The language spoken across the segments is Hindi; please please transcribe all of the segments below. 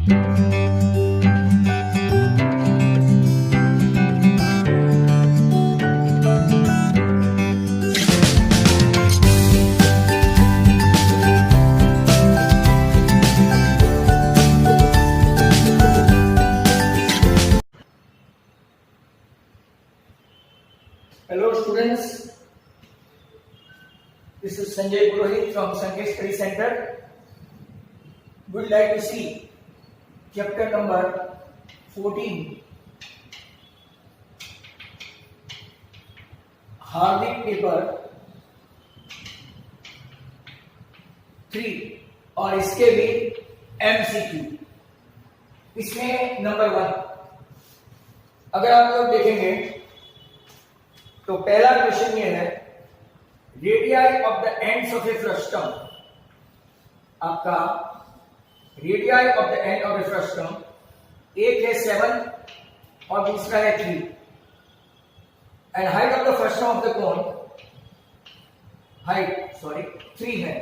Hello students, this is Sanjay Purohit from Sanjay Study Center. We would like to see chapter number 14, Hardik paper 3 और इसके भी MCQ. इसमें नंबर 1 अगर आप लोग देखेंगे तो पहला क्वेश्चन ये है, radii of the ends of a frustum. आपका radii of the end of a frustum एक है 7 और दूसरा है 3 and height of the frustum of the cone height 3 है.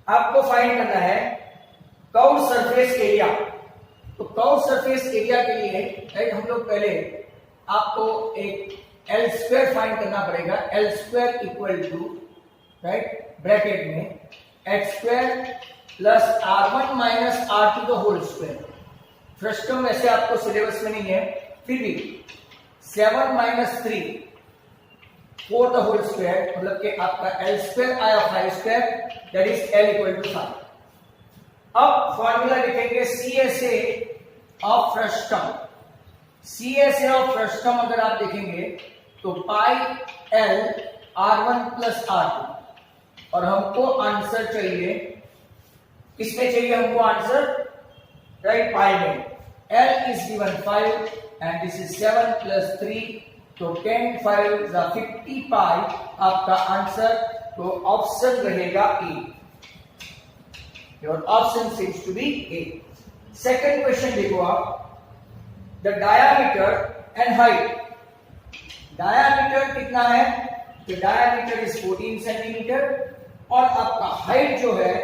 आपको फाइंड करना है कर्व सरफेस एरिया. तो कर्व सरफेस एरिया के लिए राइट हम लोग पहले आपको एक L स्क्वायर फाइंड करना पड़ेगा. L square equal to right bracket में h square plus r1 minus r2 the whole square. Frustum वैसे आपको सिलेबस में नहीं है, फिर भी 7 माइनस 3 4 द होल स्क्वायर मतलब कि आपका L स्क्वायर आया 5 square that is L equal to 5. अब फॉर्मूला लिखेंगे CSA of frustum. CSA of frustum अगर आप देखेंगे तो पाई L R1 प्लस R2 और हमको आंसर चाहिए, किसमें चाहिए हमको आंसर राइट पाई में. L is given 5 and this is 7 plus 3 तो 10 5 50 पाई आपका आंसर. तो ऑप्शन रहेगा A. Your option seems to be A. Second question देखो आप, the diameter and height. Diameter कितना है? तो डायामीटर इज 14 सेंटीमीटर और आपका हाइट जो है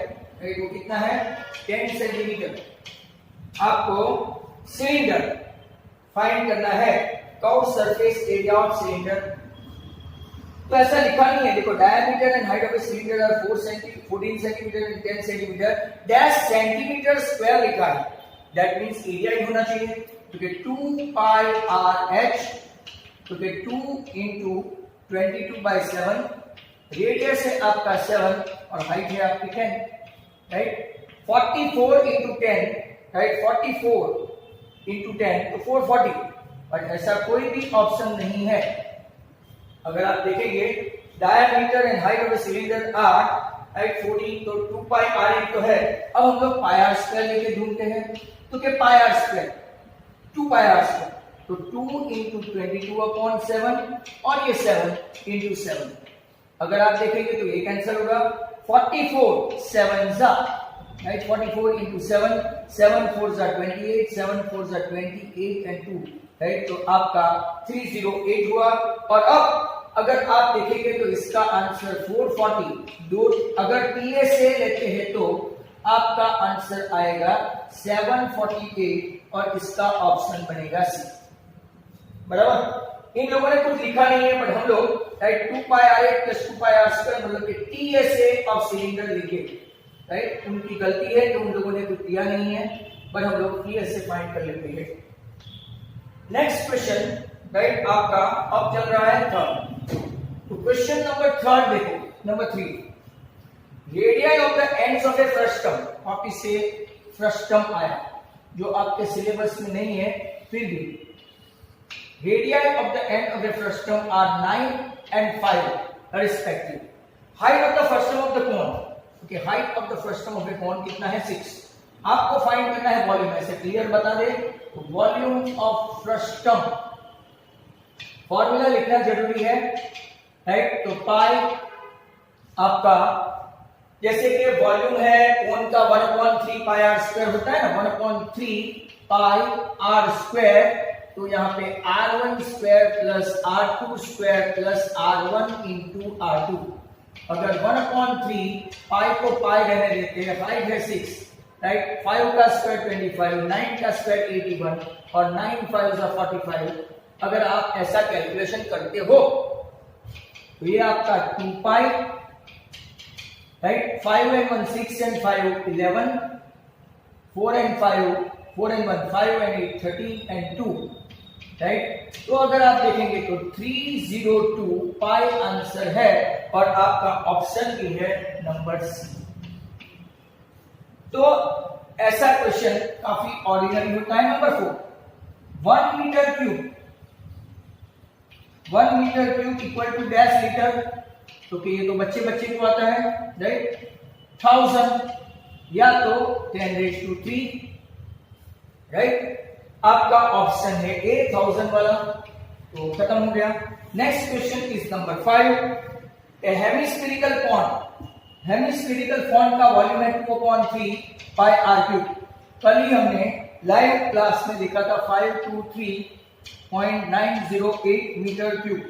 वो कितना है 10 सेंटीमीटर. आपको सिलेंडर फाइंड करना है, curve surface area of cylinder. तो ऐसा लिखा नहीं है, देखो diameter and height of a cylinder are 14 centimetre and 10 centimetre dash centimetre square लिखा है. दैट मींस एरिया ही होना चाहिए. तो 2 पाई r h तो 2 into 22 by 7. रेडियस है आपका 7 और हाइट है आपकी 10 राइट. 44 into 10 राइट 44 into 10 तो 440. बट ऐसा कोई भी ऑप्शन नहीं है. अगर आप देखेंगे diameter and height of the cylinder are right 14 तो 2 पाई r तो है. अब हम लोग पाई r स्क्वायर लेके ढूंढते हैं तो क्या पाई r स्क्वायर 2 पाई r स्क्वायर तो 2 into 22 अपॉन 7 और ये 7 into 7. अगर आप देखेंगे तो ये कैंसिल होगा. 44 7 जा राइट 44 into 7 7 4 जा 28 7 4 जा 28 and 2 राइट. तो आपका 308 हुआ. और अब अगर आप देखेंगे तो इसका आंसर 440. दो अगर PSA लेते हैं तो आपका आंसर आएगा 748 और इसका ऑप्शन बनेगा C. बराबर. इन लोगों ने कुछ लिखा नहीं है बट हम लोग राइट 2 पाई r प्लस 2 पाई r स्क्वायर मतलब कि TSA ऑफ सिलेंडर लिखे राइट. उनकी गलती है कि उन लोगों ने कुछ दिया नहीं है बट हम लोग TSA फाइंड कर लेते हैं. नेक्स्ट क्वेश्चन राइट आपका अब चल रहा है थर्ड. तो क्वेश्चन नंबर 3 देखो, number 3, radii of the ends of a frustum. Copy से फ्रस्टम आया जो आपके सिलेबस में नहीं है, फिर भी radii of the end of the frustum are 9 and 5 respectively. Height of the frustum of the cone, okay, height of the frustum of the cone कितना है 6. आपको फाइंड करना है वॉल्यूम. ऐसे क्लियर बता दे तो वॉल्यूम ऑफ फ्रस्टम फॉर्मूला लिखना जरूरी है राइट. तो पाई आपका जैसे कि वॉल्यूम है कोन का 1/3 पाई r स्क्वायर होता है ना, 1/3 पाई r स्क्वायर. तो यहाँ पे r1 square plus r2 square plus r1 into r2. अगर 1/3 पाई को पाई रहने देते हैं, हाइट है 6 राइट। 5 का स्क्वायर 25, 9 का स्क्वायर 81 और 9 5 45। अगर आप ऐसा कैलकुलेशन करते हो तो ये आपका 2 पाई, right. 5 and 1 6 and 5 11, 4 and 5 4 and 1 5 and 8 13 and 2, right. तो अगर आप देखेंगे तो 302 पाई आंसर है और आपका ऑप्शन भी है नंबर सी। तो ऐसा क्वेश्चन काफी ऑर्डिनरी होता है। Number 4, 1 metre cube, 1 metre cube equal to dash litre. तो कि ये तो बच्चे बच्चे को आता है, राइट। 1000 या तो 10⁻3, राइट। आपका ऑप्शन है ए 1000 वाला, तो खत्म हो गया। Next question is number 5। A hemispherical pond, hemispherical pond का वॉल्यूम है 2/3 पाई आर क्यूब। कल ही हमने लाइव क्लास में देखा था 523.908 मीटर क्यूब।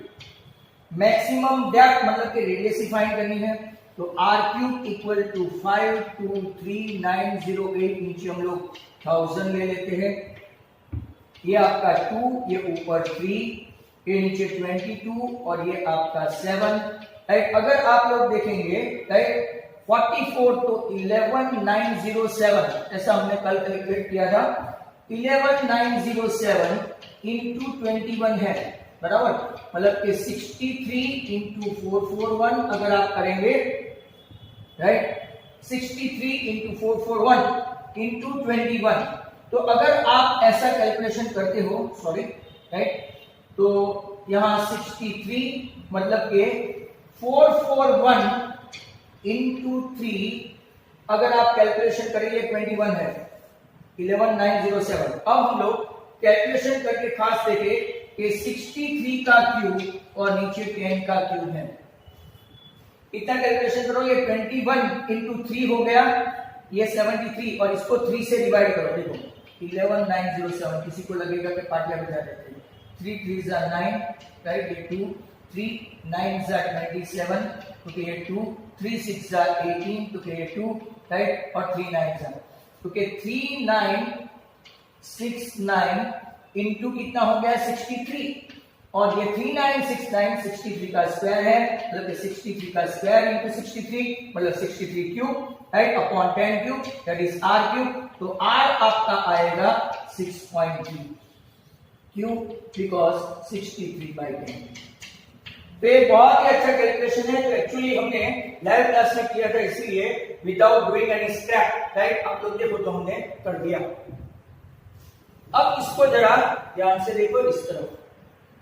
मैक्सिमम डेप्थ मतलब कि रेडियस फाइंड करनी है, तो आर क्यूब इक्वल टू 523.908, नीचे हम लोग 1000 ले लेते हैं। ये आपका 2, ये ऊपर 3, ये नीचे 22 और ये आपका 7, राइट। अगर आप लोग देखेंगे, राइट, 44 तो 11907, ऐसा हमने कल कैलकुलेट किया था। 11907 इंटू 21 है, बराबर, मतलब कि 63 इंटू 441 अगर आप करेंगे, राइट, 63 इंटू 441 इंटू 21। तो अगर आप ऐसा कैलकुलेशन करते हो, सॉरी, राइट, तो यहां 63 मतलब के 441 इंटू 3 अगर आप कैलकुलेशन करेंगे 21 है, 11907। अब हम लोग कैलकुलेशन करके खास देखे कि 63 का क्यूब और नीचे 10 का क्यूब है। इतना कैलकुलेशन करो, ये 21 इंटू 3 हो गया, ये 73 और इसको 3 से डिवाइड करो। देखो 11907, किसी को लगेगा कि पाटिया बजा देते हैं। 3 3 9, राइट, ये 2, 3 9 97, तो ये 2, 3 6 18, तो ये 2, राइट, और 3 9 तो 3969 इंटू कितना हो गया 63, और ये 3969 63 का स्क्वायर है, मतलब 63 का स्क्वायर इंटू 63 मतलब 63 cube, right, upon 10 cube, that is r cube. तो आर आपका आएगा 6.3 क्यूब, बिकॉज 63/10। तो ये बहुत ही अच्छा कैलकुलेशन है। तो एक्चुअली हमने लाइव क्लास में किया था, इसलिए without doing any scrap, right, आप लोग देखो तो हमने कर दिया। अब इसको जरा ध्यान से देखो इस तरफ,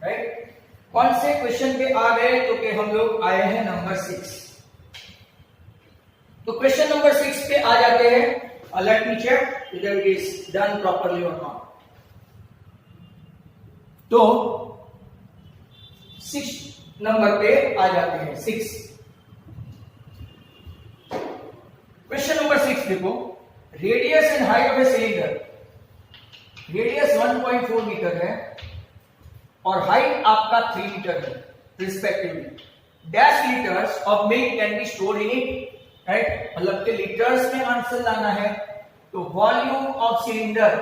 राइट। कौन से क्वेश्चन पे आ गए, तो कि हम लोग आए हैं नंबर 6। तो क्वेश्चन नंबर 6 पे आ जाते हैं। Let me check whether it is done properly or not. तो 6 नंबर पे आ जाते हैं। 6 क्वेश्चन नंबर 6 देखो, radius and height of a cylinder. Radius 1.4 metre है और हाइट आपका 3 मीटर है respectively. Dash litres of milk can be stored in it, right, मतलब कि लीटर्स में आंसर लाना है। तो वॉल्यूम ऑफ सिलेंडर,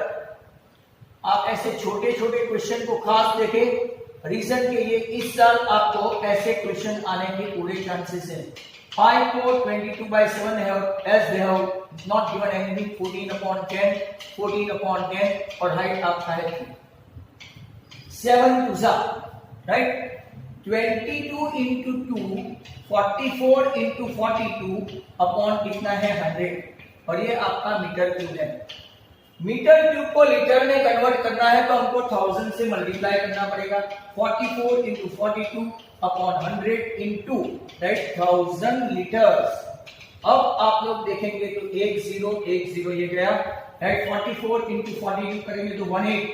आप ऐसे छोटे छोटे क्वेश्चन को खास देखें। रीजन के लिए इस साल आपको ऐसे क्वेश्चन आने के पूरे चांसेस है। 5 को 22/7 है, as they have not given anything, 14/10, 14/10 और हाइट आपका है 3। 7 2 जा, राइट, 22 इंटू 2 44 इंटू 42 अपॉन कितना है 100, और ये आपका मीटर क्यूब है। मीटर क्यूब को लीटर में कन्वर्ट करना है तो हमको 1000 से मल्टीप्लाई करना पड़ेगा। 44 into 42 upon 100 into, right, 1000 litres. अब आप लोग देखेंगे तो 1010 ये गया, राइट। 44 इंटू 42 करेंगे तो 18,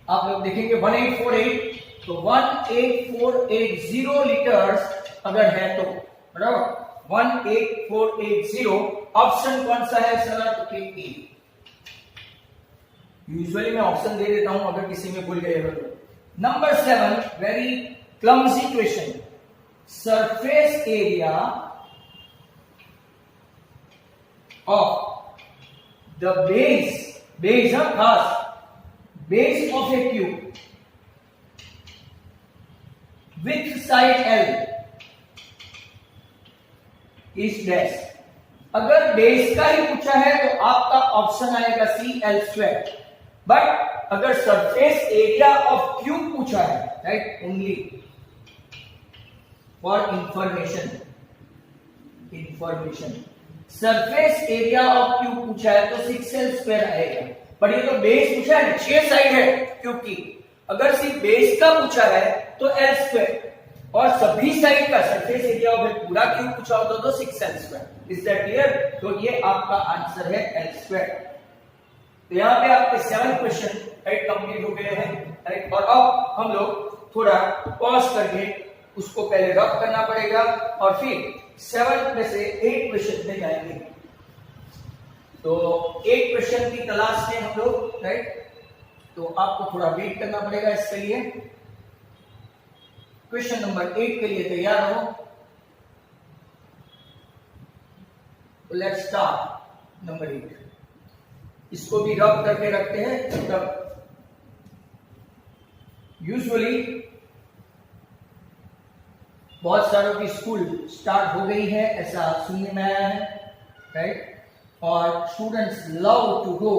आप लोग देखेंगे 1848, तो 18480 लीटर्स अगर है तो, बराबर, 18480। ऑप्शन कौन सा है सर, तो ए। यूजुअली मैं ऑप्शन दे देता हूं अगर किसी में भूल गए तो। Number 7, very clumsy question. Surface area of the base खास base of a cube with side L is dash। अगर बेस का ही पूछा है तो आपका ऑप्शन आएगा सी एल स्क्वायर। बट अगर सरफेस एरिया ऑफ क्यूब पूछा है, right, only for information surface area of cube पूछा है तो 6l स्क्वायर आएगा। बट ये तो बेस पूछा है, 6 साइड है क्यूब की। अगर सिर्फ बेस का पूछा है तो l स्क्वायर, और सभी साइड का सरफेस एरिया ऑफ पूरा क्यूब पूछा होता तो 6l square. Is that clear? तो ये आपका आंसर है l स्क्वायर। तो यहाँ पे आपके 7 क्वेश्चन राइट कंप्लीट हो गए हैं, राइट। और अब हम लोग थोड़ा पॉज करके उसको पहले रफ करना पड़ेगा और फिर 7 में से 8 क्वेश्चन में जाएंगे। तो 8 क्वेश्चन की तलाश में हम लोग, राइट, तो आपको थोड़ा वेट करना पड़ेगा इसके लिए। क्वेश्चन नंबर 8 के लिए तैयार हो। Let's start number 8। इसको भी रब करके रखते हैं तब यूजुअली बहुत सारों की स्कूल स्टार्ट हो गई है, ऐसा सुनने में आया है, राइट। और students love to go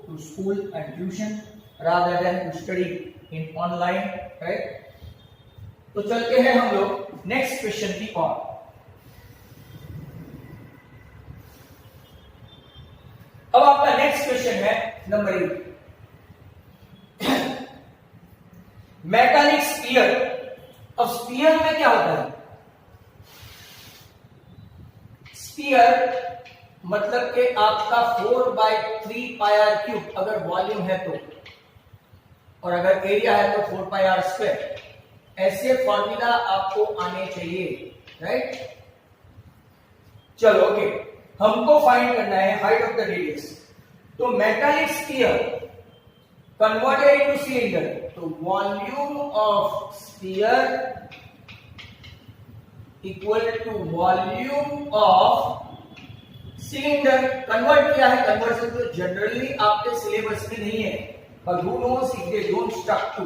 to school and tuition rather than to study in online, right. तो चलते हैं हम लोग नेक्स्ट क्वेश्चन की ओर। अब आपका नेक्स्ट क्वेश्चन है नंबर 8, मेटालिक स्फीयर। अब स्फीयर में क्या होता है? स्फीयर मतलब कि आपका 4/3 पाई क्यूब अगर वॉल्यूम है तो, और अगर एरिया है तो 4 पाई आर स्क्वायर। ऐसे फॉर्मूला आपको आने चाहिए, राइट। चलो ओके, हमको फाइंड करना है हाइट ऑफ द रेडियस। तो metallic sphere converted into cylinder, तो volume of sphere equal to volume of cylinder. Convert किया है, कन्वर्जन तो जनरली आपके सिलेबस में नहीं है, but who knows if they don't stuck to।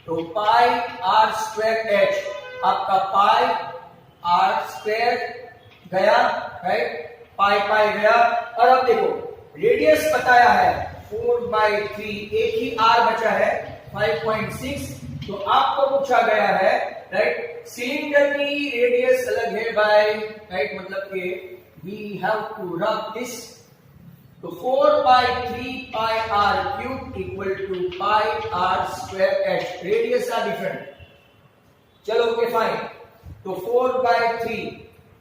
तो पाई आर स्क्वायर एच, आपका पाई आर स्क्वायर गया, राइट, पाई पाई गया। और अब देखो रेडियस बताया है 4/3, एक ही आर बचा है 5.6। तो आपको पूछा गया है, राइट, सिलेंडर की रेडियस अलग है बाय, राइट, मतलब कि we have to rub this. तो 4/3 pi R cube equal to pi R square H. Radius R different. चलो ओके फाइन। तो 4/3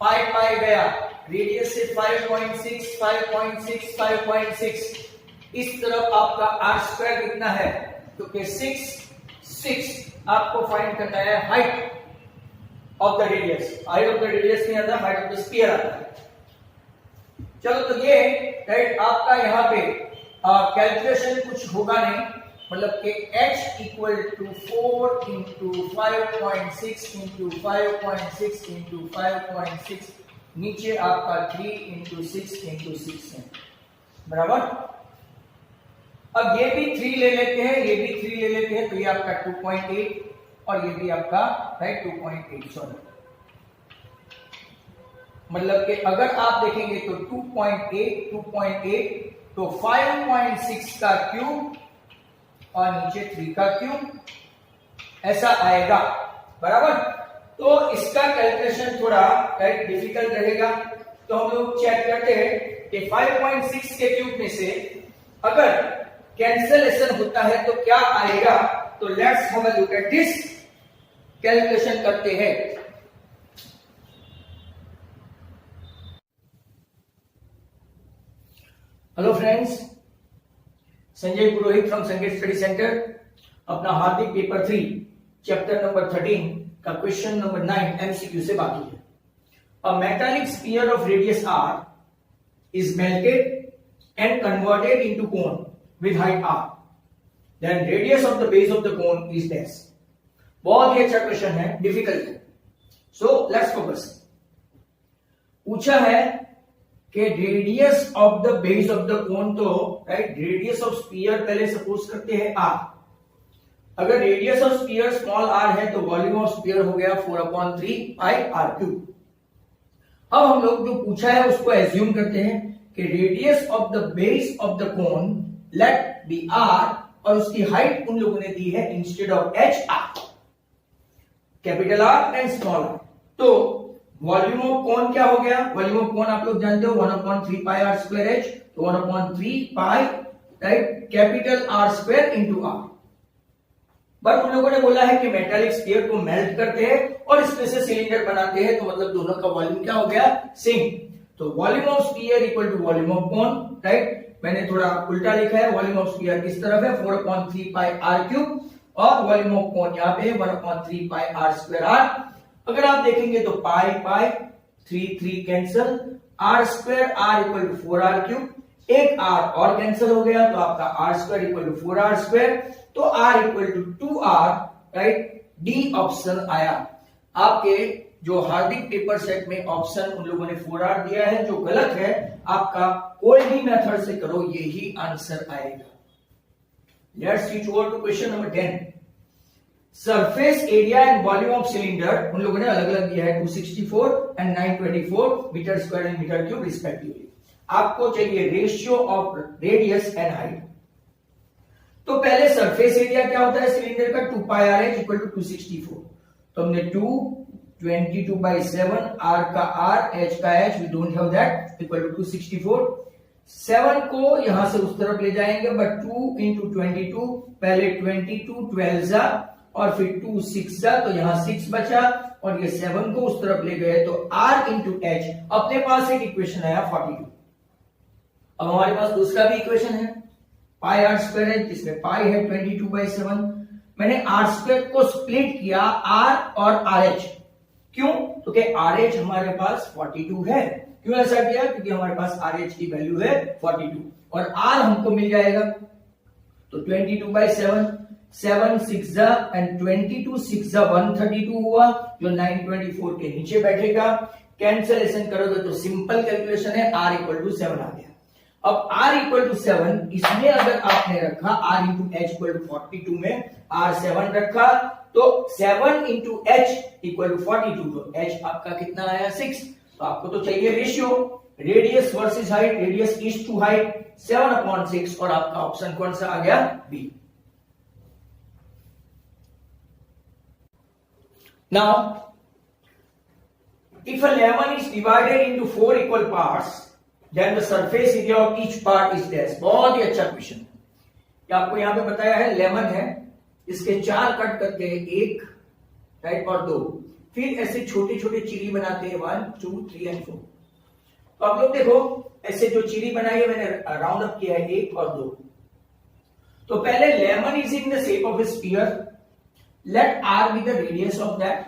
पाई पाई गया, रेडियस से 5.6 5.6 5.6। इस तरफ आपका आर स्क्वायर कितना है? तो 6 आपको फाइंड करना है height of the radius. Height of the radius नहीं आता, हाइट ऑफ द स्फीयर आता है। चलो तो ये, राइट, आपका यहाँ पे कैलकुलेशन कुछ होगा नहीं, मतलब कि h equal to 4 into 5.6 into 5.6 into 5.6, नीचे आपका 3 इंटू 6 इंटू 6 है, बराबर। अब ये भी 3 ले लेते हैं, ये भी 3 ले लेते हैं, तो ये आपका 2.8 और ये भी आपका, राइट, 2.8, सॉरी। मतलब कि अगर आप देखेंगे तो 2.8 तो 5.6 का क्यूब और नीचे 3 का क्यूब, ऐसा आएगा, बराबर। तो इसका कैलकुलेशन थोड़ा राइट डिफिकल्ट रहेगा। तो हम लोग चेक करते हैं कि 5.6 के क्यूब में से अगर कैंसलेशन होता है तो क्या आएगा। तो let's have a look at this, calculation करते हैं। Hello friends, Sanjay Purohit from संगीत स्टडी सेंटर। अपना हार्दिक पेपर 3 चैप्टर नंबर 13 का क्वेश्चन नंबर 9 एमसीक्यू से बाकी है। अ metallic sphere of radius r is melted and converted into cone with height r, then radius of the base of the cone is dash। बहुत ही अच्छा क्वेश्चन है, डिफिकल्ट है। So let's focus. पूछा है कि radius of the base of the कोन, तो राइट रेडियस ऑफ स्फीयर पहले सपोज करते हैं r। अगर radius of sphere small r है तो वॉल्यूम ऑफ स्फीयर हो गया 4/3 पाई r3। अब हम लोग जो पूछा है उसको एज्यूम करते हैं कि radius of the base of the cone let be r, और उसकी हाइट उन लोगों ने दी है instead of h r, capital R and small r। तो वॉल्यूम ऑफ कोन क्या हो गया, वॉल्यूम ऑफ कोन आप लोग जानते हो 1/3 पाई r स्क्वायर h, तो 1/3 pi right capital R square into r। But उन लोगों ने बोला है कि मेटालिक स्फीयर को मेल्ट करते हैं और इसमें से सिलेंडर बनाते हैं, तो मतलब दोनों का वॉल्यूम क्या हो गया, सेम। तो volume of sphere equal to volume of cone, right मैंने थोड़ा उल्टा लिखा है, वॉल्यूम ऑफ स्फीयर इस तरफ है 4/3 पाई r3 और वॉल्यूम ऑफ कोन यहाँ पे 1/3 पाई r स्क्वायर r। अगर आप देखेंगे तो pi pi 3 cancel, r square r equal to 4r3, एक r और कैंसिल हो गया तो आपका r square equal to 4r square, तो r equal to 2r, right D option आया। आपके जो हार्दिक पेपर सेट में ऑप्शन उन लोगों ने 4r दिया है, जो गलत है, आपका कोई भी मेथड से करो यही आंसर आएगा। Let's switch over to question number 10। Surface area and volume of cylinder उन लोगों ने अलग अलग दिया है 264 and 924 metre square and metre cube respectively. आपको चाहिए ratio of radius and height. तो पहले सरफेस एरिया क्या होता है सिलेंडर का, 2 पाई r h इक्वल टू 264। तो हमने 22/7 r का r, h का h, we don't have that, equal to 264। 7 को यहां से उस तरफ ले जाएंगे, बट 2 इंटू 22, पहले 22 12 जा और फिर 2 6 जा, तो यहां 6 बचा और ये 7 को उस तरफ ले गए, तो r इंटू h, अपने पास एक इक्वेशन आया 42। अब हमारे पास दूसरा भी इक्वेशन है पाई r स्क्वायर है, जिसमें पाई है 22/7। मैंने r स्क्वायर को स्प्लिट किया r और rh, क्यों, क्योंकि RH हमारे पास 42 है। क्यों ऐसा किया, क्योंकि हमारे पास RH की वैल्यू है 42 और R हमको मिल जाएगा, तो 22/7, 7 6 जा एंड 22 6 जा 132 हुआ, जो 924 के नीचे बैठेगा। कैंसलेशन करोगे तो सिंपल कैलकुलेशन है, R इक्वल टू 7 आ गया। अब R इक्वल टू 7, इसमें अगर आपने रखा R into H equal to 42 में R 7 रखा, तो 7 इंटू H इक्वल टू 42, तो H आपका कितना आया 6। तो आपको तो चाहिए ratio, radius versus height, radius is to height 7/6, और आपका ऑप्शन कौन सा आ गया, B. Now if a lemon is divided into 4 equal parts, then the surface area of each part is dash। बहुत ही अच्छा क्वेश्चन है। आपको यहां पे बताया है लेमन है, इसके 4 कट करके 1 राइट और 2, फिर ऐसे छोटे छोटे चीरी बनाते हैं 1 2 3 एंड 4। तो आप लोग देखो ऐसे जो चीरी बनाई है मैंने राउंड अप किया है 1 और 2। तो पहले lemon is in the shape of a sphere, let r be the radius of that,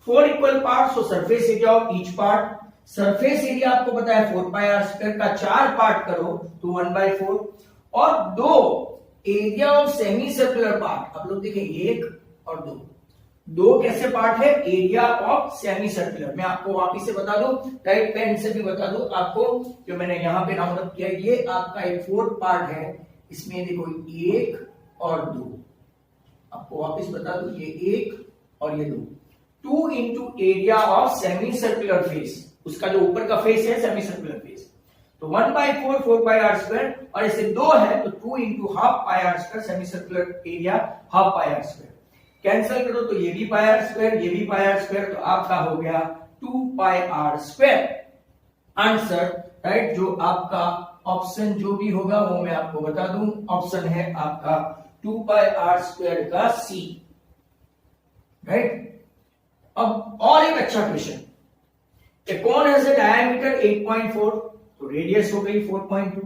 4 equal parts, so surface area of each part, surface area आपको पता है 4 पाई r स्क्वायर का 4 पार्ट करो तो 1/4, और 2 area of semi circular part. आप लोग देखें 1 और 2 कैसे पार्ट है, एरिया ऑफ सेमी सर्कुलर। मैं आपको वापिस से बता दूं, राइट पेन से भी बता दूं आपको, जो मैंने यहां पे राउंड अप किया, ये आपका एक 4 पार्ट है, इसमें देखो 1 और 2, आपको वापिस बता दूं ये 1 और ये 2, 2 into area of semi circular face, उसका जो ऊपर का फेस है सेमी सर्कुलर फेस, तो 1/4 4 पाई r स्क्वायर, और ऐसे 2 है तो 2 इंटू हाफ पाई r square, semi circular area half पाई r स्क्वायर। कैंसिल करो तो ये भी पाई r स्क्वायर, ये भी पाई r स्क्वायर, तो आपका हो गया 2 पाई r स्क्वायर। आंसर राइट, जो आपका ऑप्शन जो भी होगा वो मैं आपको बता दूं, ऑप्शन है आपका 2 पाई r स्क्वायर का सी, राइट। अब और एक अच्छा क्वेश्चन, कौन हैज अ डायमीटर 8.4, तो रेडियस हो गई 4.2,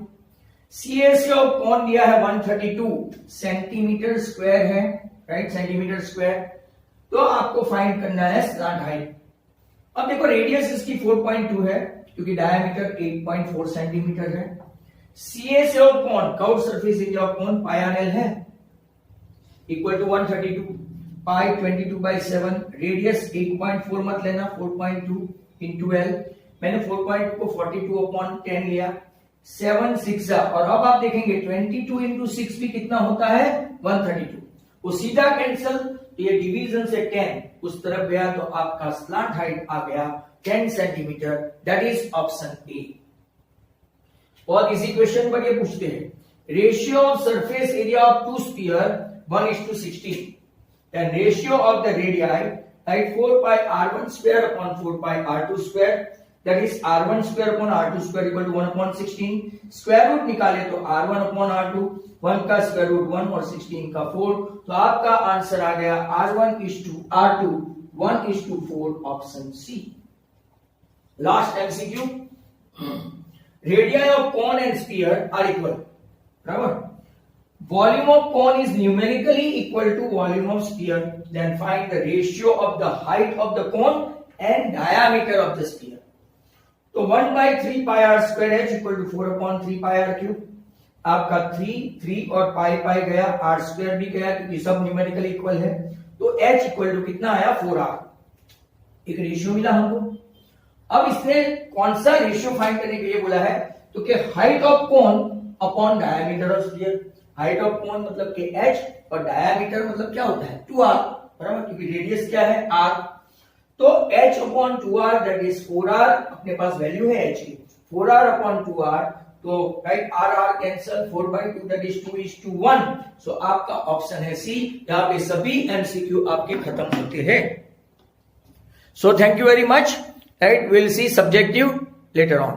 CAC ऑफ कौन दिया है 132 सेंटीमीटर स्क्वायर है, राइट सेंटीमीटर स्क्वायर, तो आपको फाइंड करना है स्लैंट हाइट। अब देखो रेडियस इसकी 4.2 है क्योंकि डायमीटर 8.4 सेंटीमीटर है। CAC ऑफ कौन, कर्व सरफेस एरिया ऑफ कौन, पाई r l है, इक्वल टू 132 पाई 22/7, रेडियस 8.4 मत लेना 4.2 इंटू l, मैंने 4.2 को 42/10 लिया, 7 6 और अब आप देखेंगे 22 इंटू 6 भी कितना होता है 132। वो सीधा कैंसल, तो ये डिवीजन से 10 उस तरफ गया तो आपका स्लांट हाइट आ गया 10 centimetre, that is option A. और इसी क्वेश्चन पर ये पूछते हैं ratio of surface area of two sphere 1:16, then ratio of the radii at 4 pi r1 square upon 4 pi r2 square, that is r1 square upon r2 square equal to 1/16। Square root निकाले तो r1 upon r2, 1 का स्क्वायर रूट 1 और 16 का 4, तो आपका आंसर आ गया r1:r2 1:4, option C. Last MCQ, radii of cone and sphere are equal, बराबर, volume of cone is numerically equal to volume of sphere, then find the ratio of the height of the cone and diameter of the sphere। तो 1/3 pi r square h equal to 4/3 pi r cube, आपका 3 और पाई गया, r square भी गया क्योंकि सब न्यूमेरिकली इक्वल है, तो h इक्वल टू कितना आया 4r, एक रेशियो मिला हमको। अब इसने कौन सा रेशियो फाइंड करने के लिए बोला है, तो कि height of cone upon diameter of sphere. Height of cone मतलब कि h और डायमीटर मतलब क्या होता है 2r, बराबर, क्योंकि रेडियस क्या है r, तो h upon 2r that is 4r, अपने पास वैल्यू है h की, 4r अपॉन 2r, तो right r cancel, 4/2 that is 2:1, सो आपका ऑप्शन है सी। यहाँ पे सभी एमसीक्यू आपके खत्म होते हैं। So thank you very much, right, will see subjective later on.